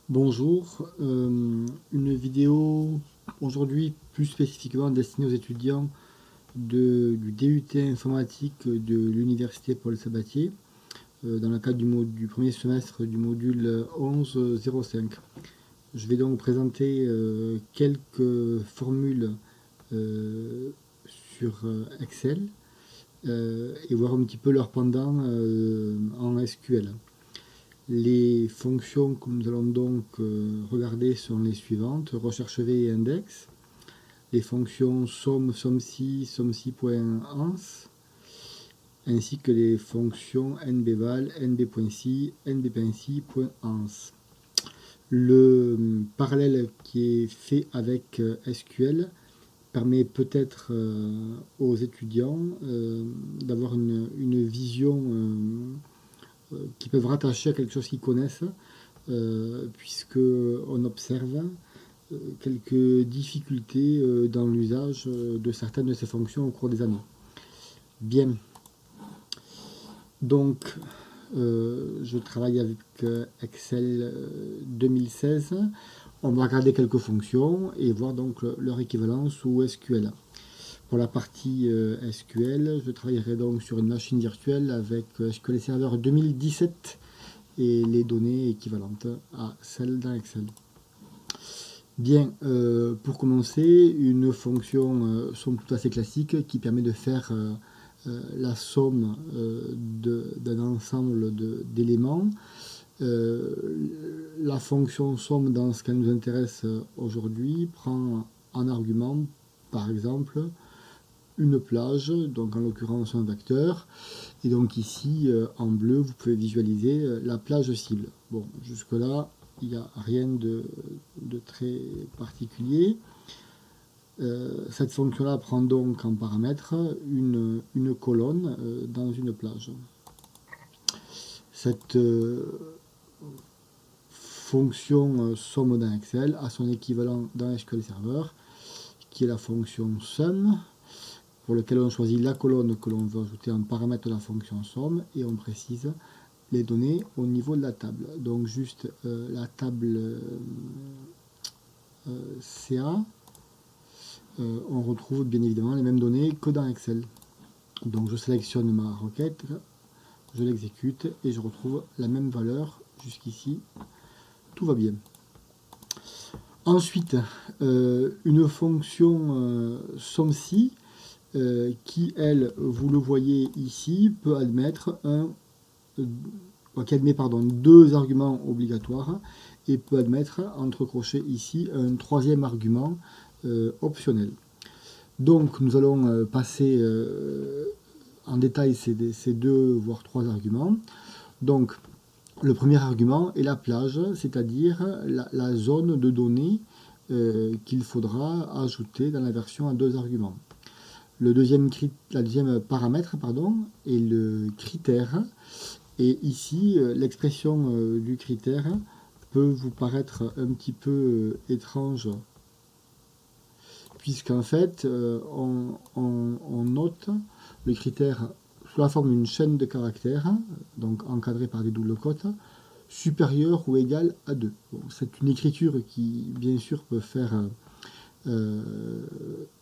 Bonjour, une vidéo aujourd'hui plus spécifiquement destinée aux étudiants du DUT informatique de l'université Paul Sabatier dans le cadre du premier semestre du module 11.05. Je vais donc présenter quelques formules sur Excel et voir un petit peu leur pendant en SQL. Les fonctions que nous allons donc regarder sont les suivantes: recherche V et index, les fonctions somme, somme-si, somme-si.ans, ainsi que les fonctions nbval, nb.si, nb.si.ans. Le parallèle qui est fait avec SQL permet peut-être aux étudiants d'avoir une vision qui peuvent rattacher à quelque chose qu'ils connaissent, puisqu'on observe quelques difficultés dans l'usage de certaines de ces fonctions au cours des années. Bien, donc je travaille avec Excel 2016. On va regarder quelques fonctions et voir donc leur équivalence sous SQL. Pour la partie SQL, je travaillerai donc sur une machine virtuelle avec SQL Server 2017 et les données équivalentes à celles d'un Excel. Bien, pour commencer, une fonction somme toute assez classique qui permet de faire la somme d'un ensemble d'éléments. La fonction somme, dans ce qui nous intéresse aujourd'hui, prend en argument, par exemple, une plage, donc en l'occurrence un vecteur, et donc ici en bleu vous pouvez visualiser la plage cible. Bon, jusque là il n'y a rien de très particulier. Cette fonction là prend donc en paramètre une colonne dans une plage. Cette fonction somme dans Excel a son équivalent dans SQL Server, qui est la fonction sum, pour lequel on choisit la colonne que l'on veut ajouter en paramètre de la fonction somme et on précise les données au niveau de la table. Donc juste la table CA, on retrouve bien évidemment les mêmes données que dans Excel. Donc je sélectionne ma requête, je l'exécute et je retrouve la même valeur jusqu'ici. Tout va bien. Ensuite, une fonction somme-si qui, elle, vous le voyez ici, peut admettre qui admet deux arguments obligatoires et peut admettre, entre crochets ici, un troisième argument optionnel. Donc nous allons passer en détail ces deux voire trois arguments. Donc le premier argument est la plage, c'est-à-dire la zone de données qu'il faudra ajouter dans la version à deux arguments. La deuxième paramètre est le critère. Et ici, l'expression du critère peut vous paraître un petit peu étrange, puisqu'en fait, on note le critère sous la forme d'une chaîne de caractères, donc encadrée par des doubles cotes, supérieure ou égale à 2. Bon, c'est une écriture qui, bien sûr, peut faire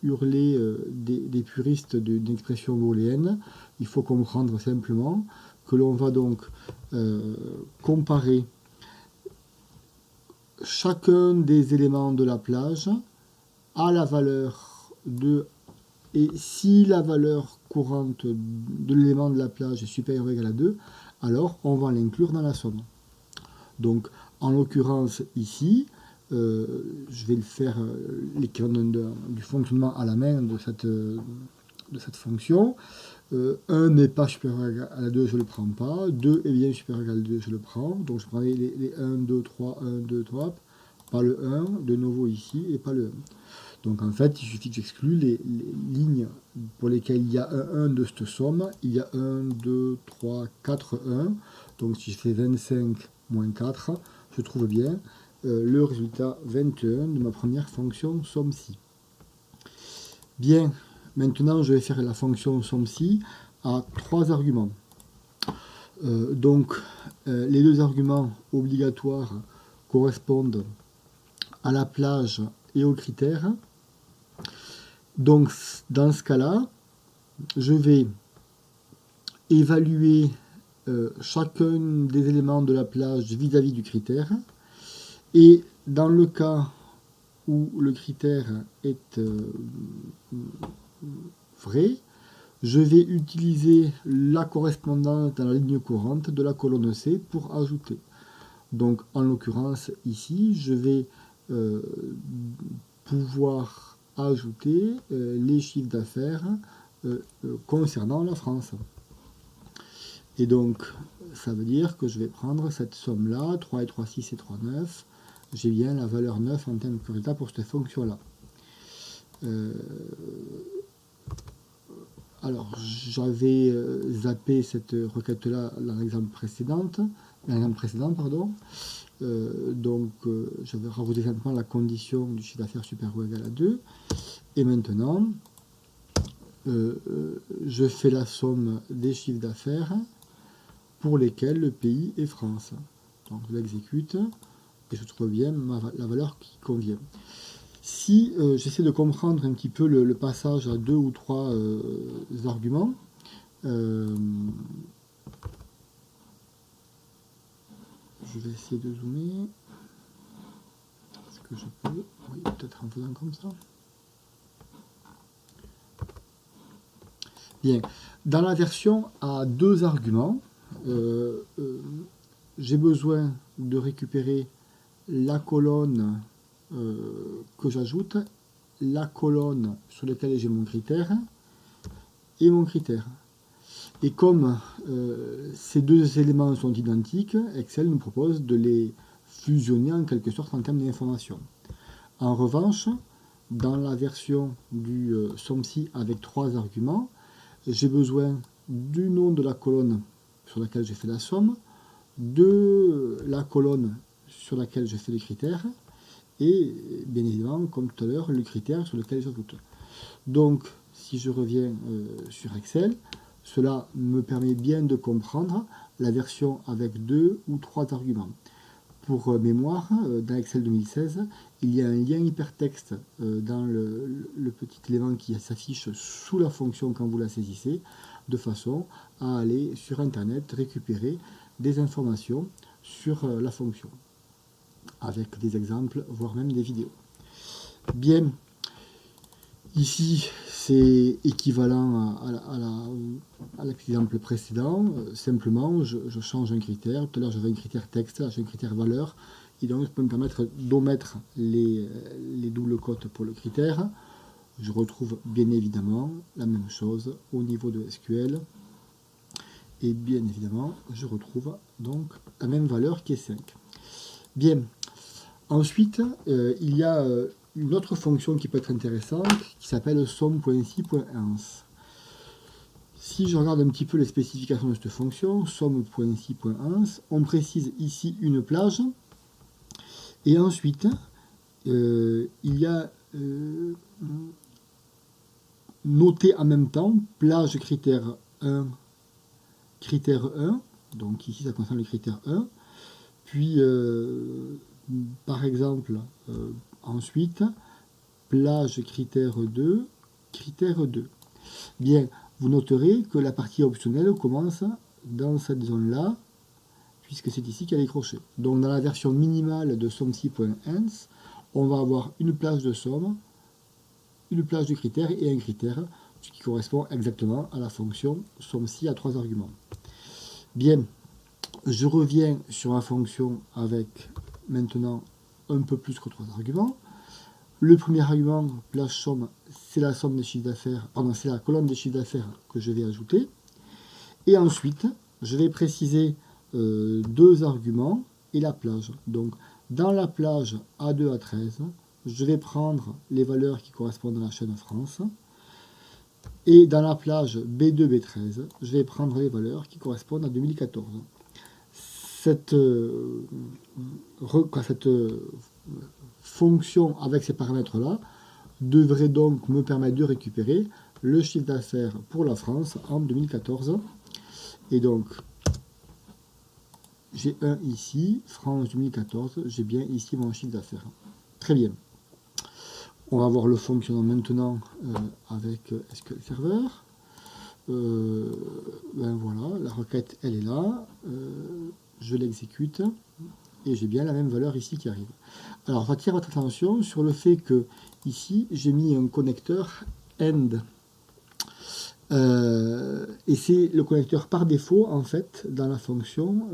hurler des puristes d'une expression booléenne. Il faut comprendre simplement que l'on va donc comparer chacun des éléments de la plage à la valeur de, et si la valeur courante de l'élément de la plage est supérieure ou égale à 2, alors on va l'inclure dans la somme. Donc en l'occurrence ici, je vais le faire l'équivalent du fonctionnement à la main de cette fonction. 1 n'est pas supérieur à la 2, je ne le prends pas. 2 est bien supérieur à la 2, je le prends. Donc je prends les 1, 2, 3, 1, 2, 3. Pas le 1, de nouveau ici, et pas le 1. Donc en fait, il suffit que j'exclue les lignes pour lesquelles il y a un 1 de cette somme. Il y a 1, 2, 3, 4, 1. Donc si je fais 25 moins 4, je trouve bien le résultat 21 de ma première fonction somme-si. Bien, maintenant je vais faire la fonction somme-si à trois arguments. Les deux arguments obligatoires correspondent à la plage et aux critères. Donc, dans ce cas-là, je vais évaluer chacun des éléments de la plage vis-à-vis du critère. Et dans le cas où le critère est vrai, je vais utiliser la correspondance dans la ligne courante de la colonne C pour ajouter. Donc, en l'occurrence, ici, je vais pouvoir ajouter les chiffres d'affaires concernant la France. Et donc, ça veut dire que je vais prendre cette somme-là, 3 et 3, 6 et 3, 9. J'ai bien la valeur 9 en termes de résultat pour cette fonction-là. Alors, j'avais zappé cette requête-là dans l'exemple précédent, donc, je vais rajouter simplement la condition du chiffre d'affaires supérieur ou égal à 2. Et maintenant, je fais la somme des chiffres d'affaires pour lesquels le pays est France. Donc, je l'exécute et je trouve bien la valeur qui convient. Si j'essaie de comprendre un petit peu le passage à 2 ou 3 arguments, je vais essayer de zoomer. Est-ce que je peux? Oui, peut-être en faisant comme ça. Bien. Dans la version à 2 arguments, j'ai besoin de récupérer la colonne que j'ajoute, la colonne sur laquelle j'ai mon critère et mon critère. Et comme ces deux éléments sont identiques, Excel nous propose de les fusionner en quelque sorte en termes d'information. En revanche, dans la version du SOMSI avec 3 arguments, j'ai besoin du nom de la colonne sur laquelle j'ai fait la somme, de la colonne sur laquelle j'ai fait les critères, et bien évidemment, comme tout à l'heure, le critère sur lequel j'ajoute. Donc, si je reviens sur Excel, cela me permet bien de comprendre la version avec 2 ou 3 arguments. Pour mémoire, dans Excel 2016, il y a un lien hypertexte dans le petit élément qui s'affiche sous la fonction quand vous la saisissez, de façon à aller sur Internet récupérer des informations sur la fonction, avec des exemples, voire même des vidéos. Bien, ici c'est équivalent à l'exemple précédent, simplement je change un critère. Tout à l'heure j'avais un critère texte, là j'ai un critère valeur, et donc je peux me permettre d'omettre les doubles cotes pour le critère. Je retrouve bien évidemment la même chose au niveau de SQL, et bien évidemment je retrouve donc la même valeur qui est 5. Bien, ensuite il y a une autre fonction qui peut être intéressante, qui s'appelle somme.si.ans. Si je regarde un petit peu les spécifications de cette fonction, somme.si.ans, on précise ici une plage, et ensuite il y a noté en même temps plage critère 1, donc ici ça concerne le critère 1, puis par exemple ensuite, plage critère 2, critère 2. Bien, vous noterez que la partie optionnelle commence dans cette zone-là, puisque c'est ici qu'elle est crochée. Donc dans la version minimale de SOMSI.ans, on va avoir une plage de somme, une plage de critères et un critère, ce qui correspond exactement à la fonction SOMSI à 3 arguments. Bien, je reviens sur la fonction avec maintenant un peu plus que 3 arguments. Le premier argument, plage somme, c'est la somme des chiffres d'affaires, pardon, c'est la colonne des chiffres d'affaires que je vais ajouter. Et ensuite, je vais préciser 2 arguments et la plage. Donc, dans la plage A2 à 13, je vais prendre les valeurs qui correspondent à la chaîne France. Et dans la plage B2, B13, je vais prendre les valeurs qui correspondent à 2014. Cette fonction avec ces paramètres-là devrait donc me permettre de récupérer le chiffre d'affaires pour la France en 2014. Et donc, j'ai 1 ici, France 2014, j'ai bien ici mon chiffre d'affaires. Très bien. On va voir le fonctionnement maintenant avec SQL Server. Ben voilà, la requête elle est là, je l'exécute et j'ai bien la même valeur ici qui arrive. Alors j'attire votre attention sur le fait que ici j'ai mis un connecteur AND. Et c'est le connecteur par défaut en fait dans la fonction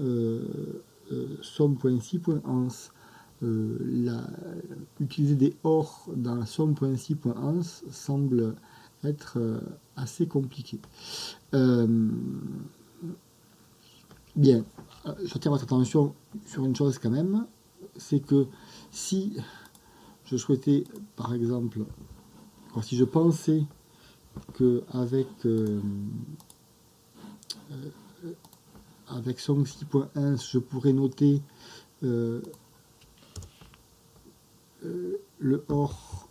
somme.si.ans. Utiliser des OR dans la somme.si.ans semble être assez compliqué. Bien, j'attire votre attention sur une chose quand même, c'est que si je souhaitais, par exemple, si je pensais qu'avec avec somme.si.ins, je pourrais noter le OR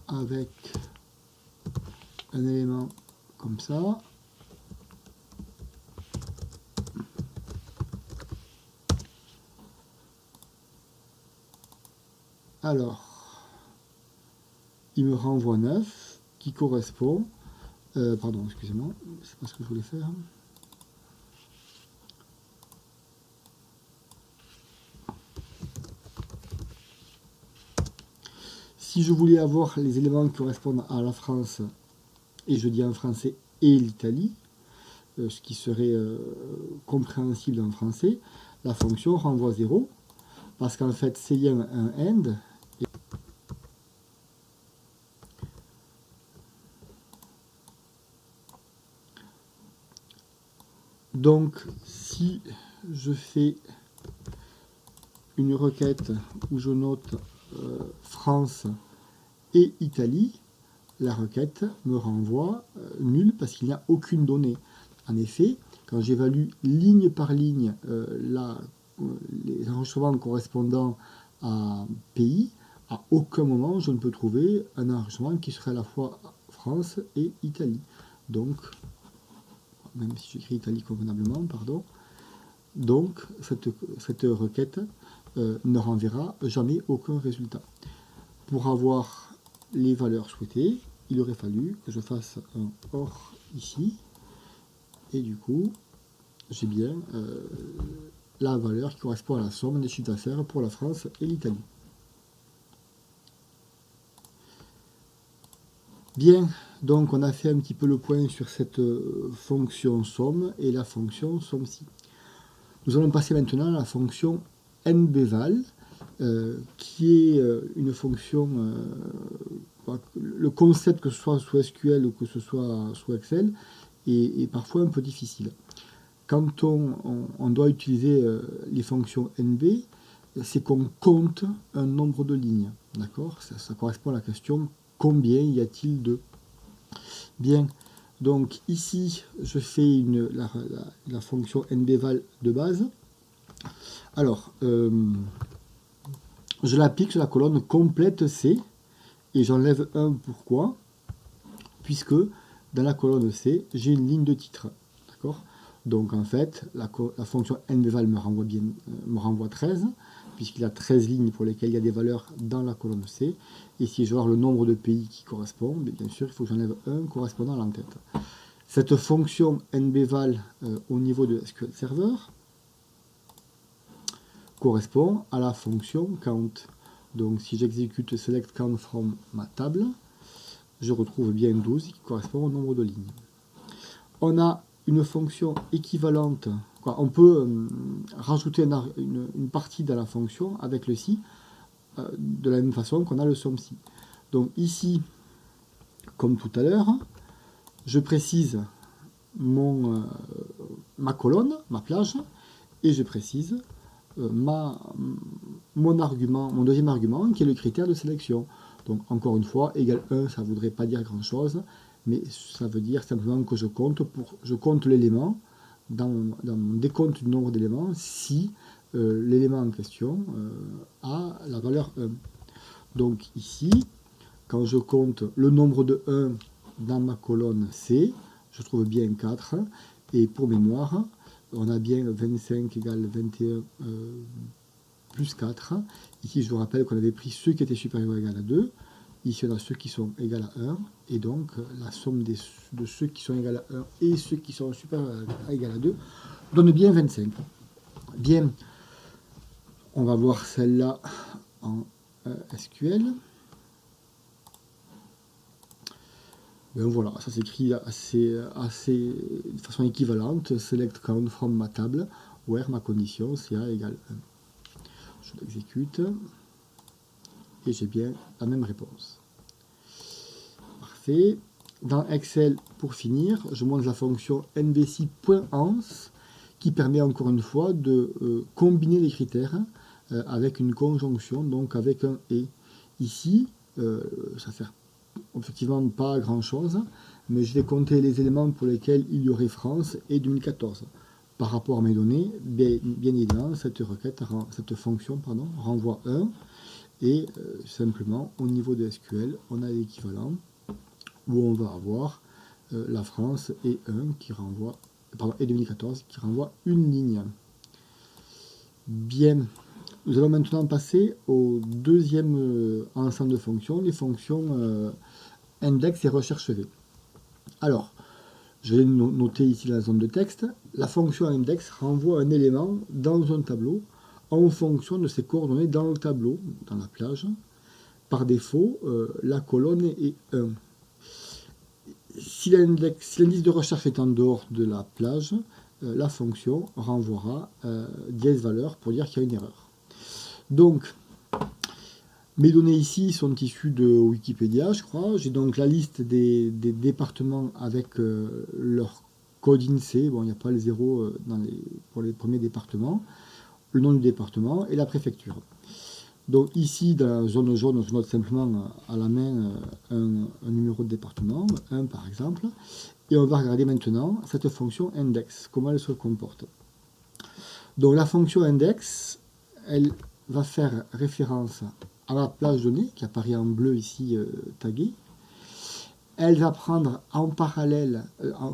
avec un élément comme ça. Alors, il me renvoie 9 qui correspond. Pardon, excusez-moi, c'est pas ce que je voulais faire. Si je voulais avoir les éléments qui correspondent à la France, et je dis en français et l'Italie, ce qui serait compréhensible en français, la fonction renvoie 0, parce qu'en fait c'est bien un AND. Donc si je fais une requête où je note France et Italie, la requête me renvoie nul parce qu'il n'y a aucune donnée. En effet, quand j'évalue ligne par ligne les enregistrements correspondant à pays, à aucun moment je ne peux trouver un enregistrement qui serait à la fois France et Italie. Donc, même si j'écris Italie convenablement, pardon, donc cette requête ne renverra jamais aucun résultat. Pour avoir les valeurs souhaitées, il aurait fallu que je fasse un OR ici, et du coup, j'ai bien la valeur qui correspond à la somme des chiffres d'affaires pour la France et l'Italie. Bien, donc on a fait un petit peu le point sur cette fonction somme et la fonction somme-ci. Nous allons passer maintenant à la fonction nbval, qui est une fonction, le concept que ce soit sous SQL ou que ce soit sous Excel est parfois un peu difficile. Quand on doit utiliser les fonctions nb, c'est qu'on compte un nombre de lignes, d'accord ? Ça correspond à la question combien y a-t-il de. Bien, donc ici je fais la fonction nbval de base. Alors, je l'applique sur la colonne complète C et j'enlève 1. Pourquoi ? Puisque dans la colonne C, j'ai une ligne de titre. D'accord ? Donc en fait, la fonction nbval me renvoie 13, puisqu'il y a 13 lignes pour lesquelles il y a des valeurs dans la colonne C. Et si je veux voir le nombre de pays qui correspond, bien sûr, il faut que j'enlève 1 correspondant à l'entête. Cette fonction nbval au niveau de SQL Server correspond à la fonction count. Donc si j'exécute select count from ma table, je retrouve bien 12 qui correspond au nombre de lignes. On a une fonction équivalente. On peut rajouter une partie dans la fonction avec le si, de la même façon qu'on a le somme-si. Donc ici, comme tout à l'heure, je précise ma colonne, ma plage, et je précise mon deuxième argument, qui est le critère de sélection. Donc encore une fois, égal 1, ça ne voudrait pas dire grand chose, mais ça veut dire simplement que je compte l'élément dans mon décompte du nombre d'éléments si l'élément en question a la valeur 1. Donc ici, quand je compte le nombre de 1 dans ma colonne C, je trouve bien 4, et pour mémoire, on a bien 25 égale 21 plus 4. Ici, je vous rappelle qu'on avait pris ceux qui étaient supérieurs ou égaux à 2. Ici, on a ceux qui sont égaux à 1. Et donc, la somme de ceux qui sont égaux à 1 et ceux qui sont supérieurs à égaux à 2 donne bien 25. Bien, on va voir celle-là en SQL. Ben voilà, ça s'écrit assez de façon équivalente. Select count from ma table, where ma condition CA égale 1. Je l'exécute et j'ai bien la même réponse. Parfait. Dans Excel, pour finir, je montre la fonction nvc.ans qui permet encore une fois de combiner les critères avec une conjonction, donc avec un et. Ici, ça sert effectivement pas grand chose, mais je vais compter les éléments pour lesquels il y aurait France et 2014. Par rapport à mes données, bien évidemment, cette fonction renvoie 1 et simplement au niveau de SQL, on a l'équivalent où on va avoir la France et 1 qui renvoie, et 2014 qui renvoie une ligne. Bien. Nous allons maintenant passer au deuxième ensemble de fonctions, les fonctions index et recherche V. Alors, je vais noter ici la zone de texte. La fonction index renvoie un élément dans un tableau en fonction de ses coordonnées dans le tableau, dans la plage. Par défaut, la colonne est 1. Si l'indice de recherche est en dehors de la plage, la fonction renvoiera dièse valeur pour dire qu'il y a une erreur. Donc, mes données ici sont issues de Wikipédia, je crois. J'ai donc la liste des départements avec leur code INSEE. Bon, il n'y a pas les zéros pour les premiers départements. Le nom du département et la préfecture. Donc ici, dans la zone jaune, je note simplement à la main un numéro de département, 1 par exemple. Et on va regarder maintenant cette fonction index, comment elle se comporte. Donc la fonction index, elle va faire référence à la plage donnée, qui apparaît en bleu ici tagué. Elle va prendre en parallèle,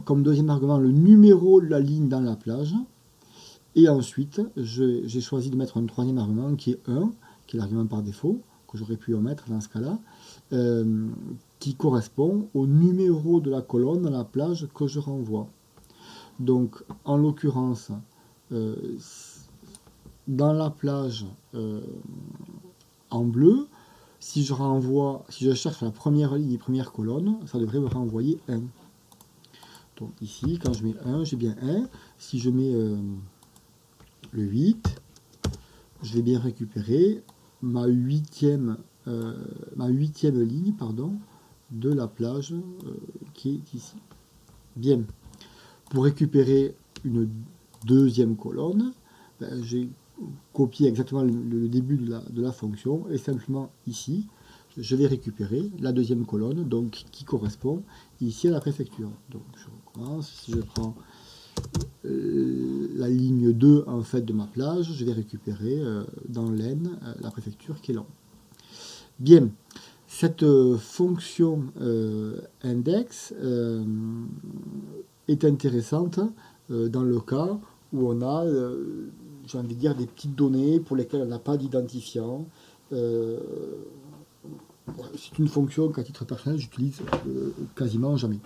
comme deuxième argument, le numéro de la ligne dans la plage. Et ensuite, j'ai choisi de mettre un troisième argument qui est 1, qui est l'argument par défaut, que j'aurais pu omettre dans ce cas-là, qui correspond au numéro de la colonne dans la plage que je renvoie. Donc, en l'occurrence, dans la plage en bleu, si je cherche la première ligne et première colonne, ça devrait me renvoyer 1. Donc ici, quand je mets 1, j'ai bien 1. Si je mets le 8, je vais bien récupérer ma huitième ligne de la plage qui est ici. Bien. Pour récupérer une deuxième colonne, j'ai copié exactement le début de la fonction et simplement ici, je vais récupérer la deuxième colonne donc qui correspond ici à la préfecture. Donc je recommence, si je prends la ligne 2 en fait de ma plage, je vais récupérer dans l'Aisne la préfecture qui est là. Bien, cette fonction index est intéressante dans le cas où on a, j'ai envie de dire, des petites données pour lesquelles on n'a pas d'identifiant. C'est une fonction qu'à titre personnel, j'utilise quasiment jamais.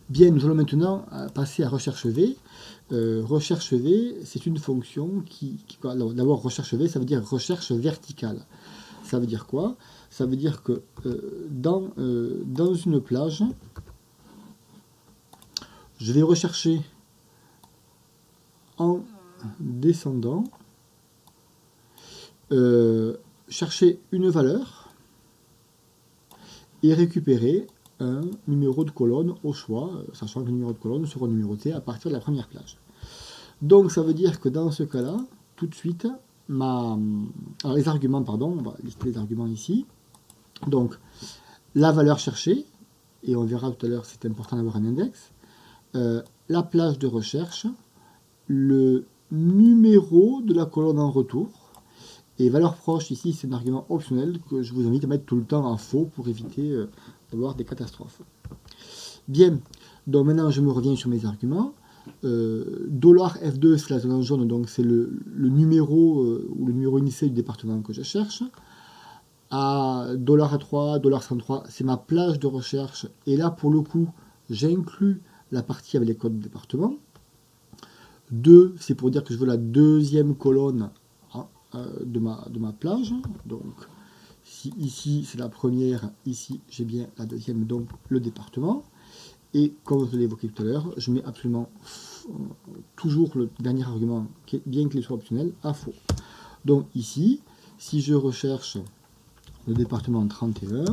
Bien, nous allons maintenant passer à recherche V. Recherche V, c'est une fonction d'abord, recherche V, ça veut dire recherche verticale. Ça veut dire quoi? Ça veut dire que dans une plage, je vais rechercher en descendant, chercher une valeur et récupérer un numéro de colonne au choix, sachant que le numéro de colonne sera numéroté à partir de la première plage. Donc ça veut dire que dans ce cas-là, tout de suite, alors les arguments, on va lister les arguments ici. Donc la valeur cherchée, et on verra tout à l'heure, c'est important d'avoir un index, la plage de recherche, le numéro de la colonne en retour, et valeur proche ici, c'est un argument optionnel que je vous invite à mettre tout le temps en faux pour éviter d'avoir des catastrophes. Bien, donc maintenant je me reviens sur mes arguments. $F2, c'est la zone en jaune, donc c'est le numéro ou le numéro initial du département que je cherche. À $3, $103, c'est ma plage de recherche. Et là, pour le coup, j'inclus la partie avec les codes de département. 2, c'est pour dire que je veux la deuxième colonne de ma plage. Donc, si ici c'est la première, ici j'ai bien la deuxième, donc le département. Et comme je l'ai évoqué tout à l'heure, je mets absolument toujours le dernier argument, bien qu'il soit optionnel, à faux. Donc ici, si je recherche le département 31,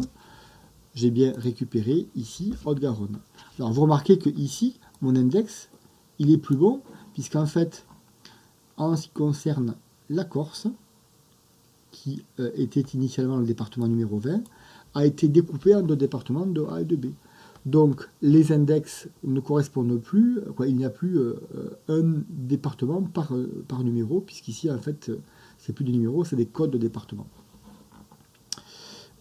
j'ai bien récupéré ici Haute-Garonne. Alors vous remarquez que ici, mon index, il est plus bon, puisqu'en fait, en ce qui concerne la Corse, qui était initialement le département numéro 20, a été découpé en 2 départements de A et de B. Donc les index ne correspondent plus, il n'y a plus un département par numéro, puisqu'ici en fait c'est plus des numéros, c'est des codes de département.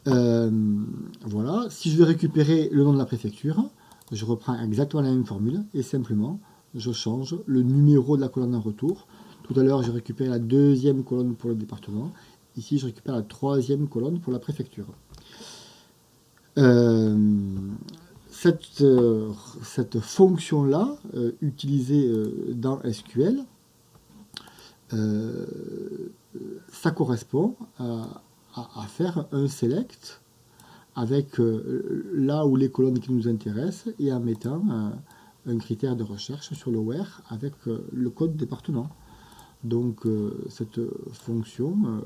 Voilà, si je veux récupérer le nom de la préfecture, je reprends exactement la même formule et simplement je change le numéro de la colonne en retour. Tout à l'heure j'ai récupéré la deuxième colonne pour le département, ici je récupère la troisième colonne pour la préfecture. Cette fonction-là, utilisée dans SQL, ça correspond à faire un select avec là où les colonnes qui nous intéressent et en mettant un critère de recherche sur le where avec le code département. Donc cette fonction,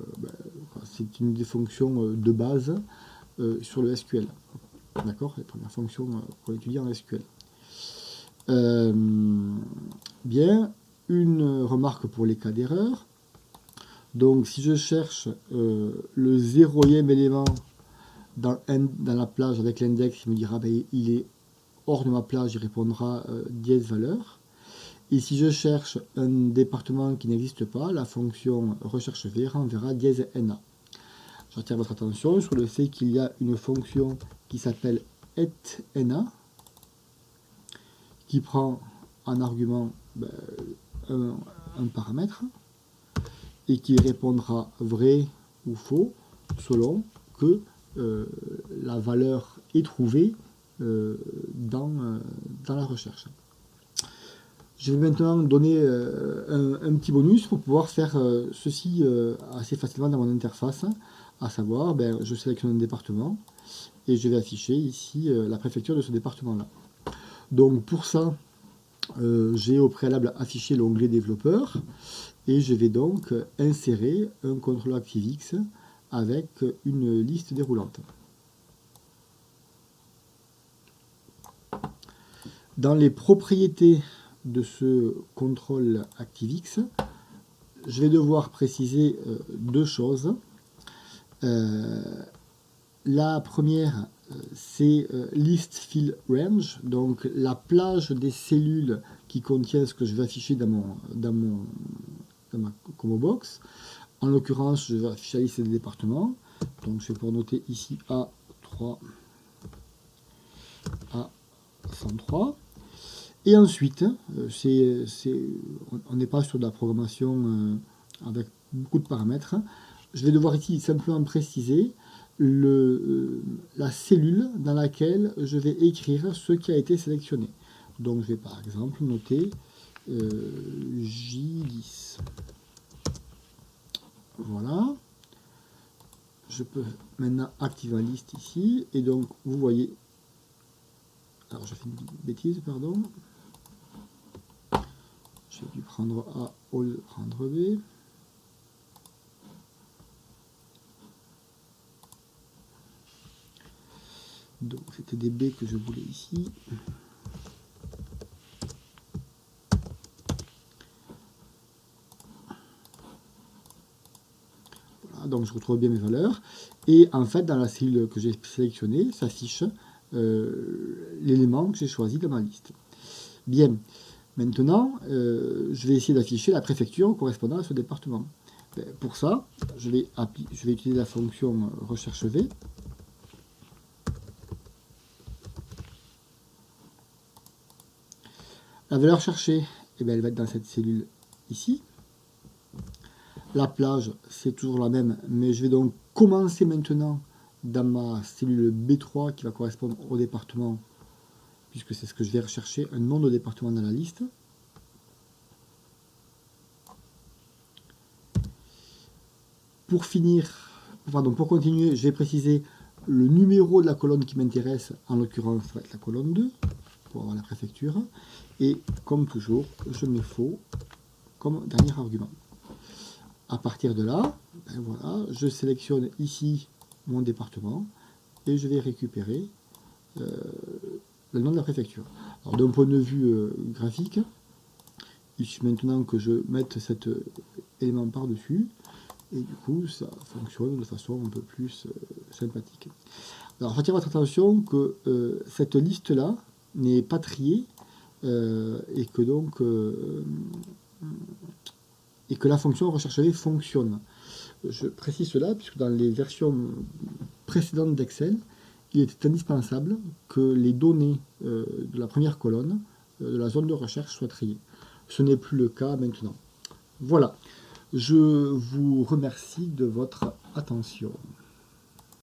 c'est une des fonctions de base sur le SQL. D'accord, les premières fonctions qu'on étudie en SQL. Bien, une remarque pour les cas d'erreur. Donc, si je cherche le 0e élément dans la plage avec l'index, il me dira il est hors de ma plage, il répondra dièse valeur. Et si je cherche un département qui n'existe pas, la fonction recherche V renverra dièse NA. J'attire votre attention sur le fait qu'il y a une fonction qui s'appelle etNA, qui prend en argument un paramètre et qui répondra vrai ou faux selon que la valeur est trouvée dans la recherche. Je vais maintenant donner un petit bonus pour pouvoir faire ceci assez facilement dans mon interface, à savoir, je sélectionne un département et je vais afficher ici la préfecture de ce département-là. Donc pour ça, j'ai au préalable affiché l'onglet développeur et je vais donc insérer un contrôleur ActiveX avec une liste déroulante. Dans les propriétés de ce contrôle ActiveX, je vais devoir préciser 2 choses. La première, c'est list fill range, donc la plage des cellules qui contient ce que je vais afficher dans ma combo box. En l'occurrence, je vais afficher la liste des départements. Donc je vais pouvoir noter ici A3, A103. Et ensuite, on n'est pas sur de la programmation avec beaucoup de paramètres. Je vais devoir ici simplement préciser la cellule dans laquelle je vais écrire ce qui a été sélectionné. Donc je vais par exemple noter J10. Voilà. Je peux maintenant activer la liste ici. Et donc vous voyez... Alors je fais une bêtise, pardon. J'ai dû prendre A au lieu de prendre B. Donc c'était des B que je voulais ici. Voilà, donc je retrouve bien mes valeurs. Et en fait, dans la cellule que j'ai sélectionnée, s'affiche l'élément que j'ai choisi dans ma liste. Bien, maintenant, je vais essayer d'afficher la préfecture correspondant à ce département. Pour ça, je vais utiliser la fonction recherche V. La valeur cherchée, eh bien, elle va être dans cette cellule ici. La plage, c'est toujours la même, mais je vais donc commencer maintenant dans ma cellule B3 qui va correspondre au département, puisque c'est ce que je vais rechercher, un nom de département dans la liste. Pour continuer, je vais préciser le numéro de la colonne qui m'intéresse, en l'occurrence, ça va être la colonne 2, pour avoir la préfecture. Et comme toujours, je mets faux comme dernier argument. À partir de là, ben voilà, je sélectionne ici mon département et je vais récupérer le nom de la préfecture. Alors d'un point de vue graphique, il suffit maintenant que je mette cet élément par-dessus et du coup ça fonctionne de façon un peu plus sympathique. Alors j'attire votre attention que cette liste-là n'est pas triée et que donc et que la fonction recherche fonctionne. Je précise cela puisque dans les versions précédentes d'Excel, il était indispensable que les données de la première colonne de la zone de recherche soient triées. Ce n'est plus le cas maintenant. Voilà, je vous remercie de votre attention.